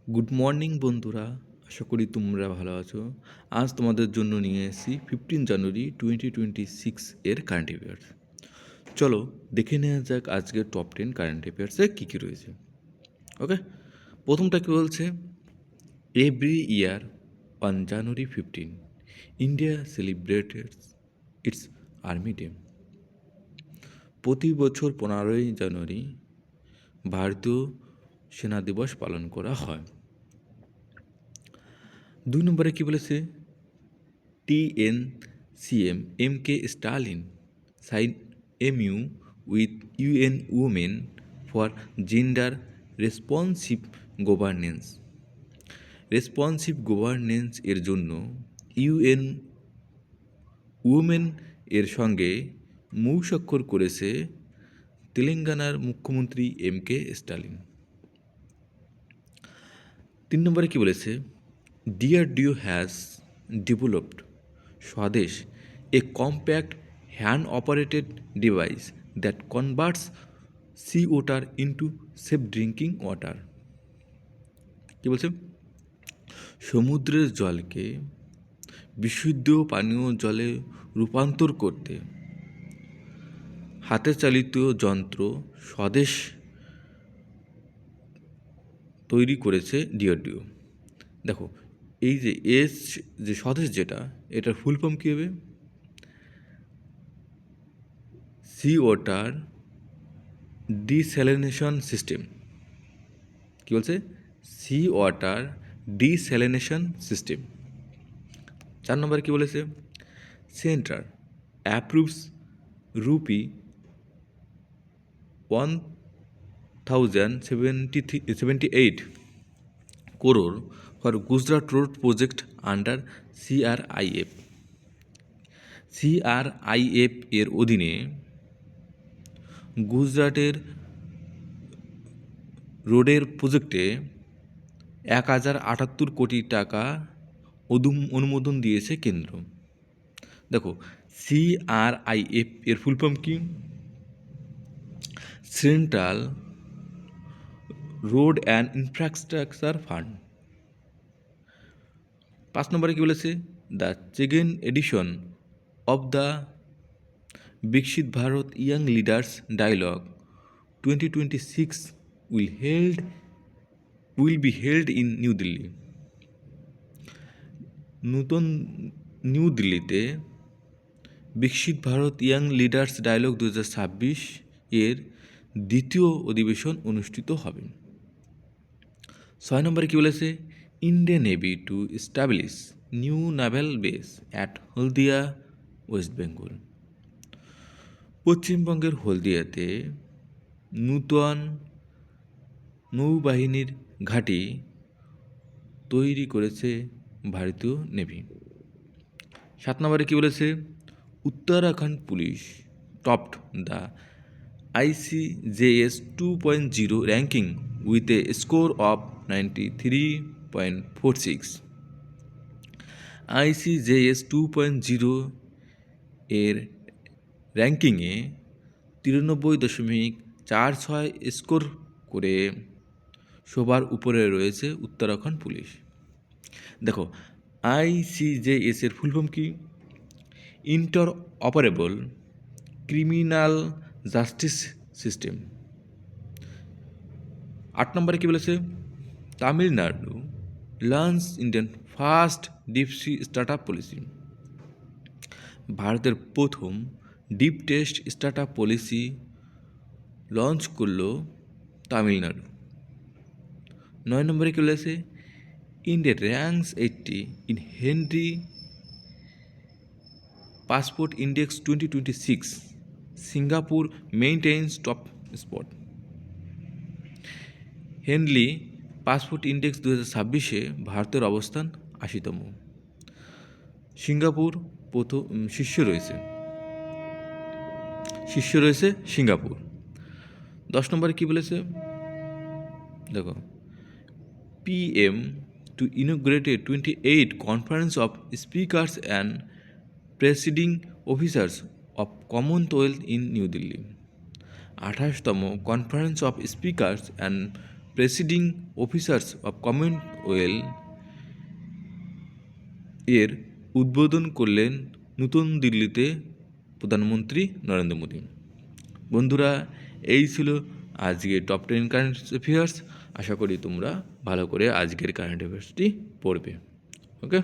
Good morning বন্ধুরা, আশা করি তোমরা ভালো আছো। আজ তোমাদের জন্য নিয়ে এসেছি 15 জানুয়ারি 2026 এর কারেন্ট অ্যাফেয়ার্স। চলো দেখে নেওয়া যাক আজকের টপ 10 কারেন্ট অ্যাফেয়ার্সে কী কী রয়েছে। ওকে, প্রথমটা কী বলছে, every year on January 15 India celebrates its army day. প্রতি বছর 15ই জানুয়ারি ভারতীয় সেনা দিবস পালন করা হয়। 2 নম্বরে কী বলেছে, TNCM MK Stalin signed MU with UN Women for Gender Responsive Governance। Responsive governance এর জন্য ইউএন উমেন এর সঙ্গে মৌস্বাক্ষর করেছে তেলেঙ্গানার মুখ্যমন্ত্রী MK স্টালিন। 3 নম্বরে কী বলেছে, DRDO has developed Swadesh, a compact hand-operated device that converts seawater into safe drinking water। কী বলছে, সমুদ্রের জলকে বিশুদ্ধ পানীয় জলে রূপান্তর করতে হাতে চালিত যন্ত্র স্বদেশ তৈরি করেছে ডিআরডিও। দেখো, এই যে যে স্বদেশ যেটা, এটার ফুল ফর্ম কী হবে, সি ওয়াটার ডিস্যালিনেশন সিস্টেম। কী বলছে, সি ওয়াটার ডিস্যালিনেশন সিস্টেম। 4 নম্বরে কী বলেছে, centre approves rupee 1078 crore for Gujarat Road project under CRIF। CRIF এর অধীনে গুজরাটের রোডের প্রজেক্টে 1078 কোটি টাকা অনুমোদন দিয়েছে কেন্দ্র। দেখো, CRIF এর ফুল ফর্ম কি, central road and infrastructure fund. 5 নম্বরে কী বলেছে, the second edition of the Viksit Bharat young leaders dialogue 2026 will be held in New Delhi. নতুন নিউ দিল্লিতে বিকশিত ভারত ইয়াং লিডার্স ডায়ালগ 2026 এর দ্বিতীয় অধিবেশন অনুষ্ঠিত হবে। 6 নম্বরে কী বলেছে, Indian navy to establish new naval base at Haldia, West Bengal. পশ্চিমবঙ্গের হলদিয়াতে নূতন নৌবাহিনীর ঘাঁটি তৈরি করেছে ভারতীয় নেভি। 7 নম্বরে কী বলেছে, Uttarakhand police topped the ICJS 2.0 ranking with a score of 93.46। ICJS 2.0 এর র্যাঙ্কিংয়ে 93.46 স্কোর করে সবার উপরে রয়েছে উত্তরাখণ্ড পুলিশ। দেখো, ICJS এর ফুল ফর্ম কি, interoperable criminal justice system. 8 নম্বরে কী বলেছে, Tamil Nadu launch Indian first deep sea startup policy. ভারতের প্রথম deep test startup policy launch করল তামিলনাড়ু। 9 নম্বরে কী বলেছে, India ranks 80 in Henry passport index 2026, Singapore maintains top spot. Henley passport index 2026-এ ভারতের অবস্থান 80তম, সিঙ্গাপুর প্রথম শীর্ষে রয়েছে সিঙ্গাপুর। 10 নম্বরে কী বলেছে, দেখো, PM to inaugurate a 28 Conference of Speakers and Presiding Officers of Commonwealth in New Delhi। 28তম conference of speakers and presiding officers of Commonwealth এর উদ্বোধন করলেন নতুন দিল্লিতে প্রধানমন্ত্রী নরেন্দ্র মোদী। বন্ধুরা, এই ছিল আজকের টপ 10 কারেন্ট অ্যাফেয়ার্স। আশা করি তোমরা ভালো করে আজকের কারেন্ট অ্যাফেয়ার্সটি পড়বে। ওকে।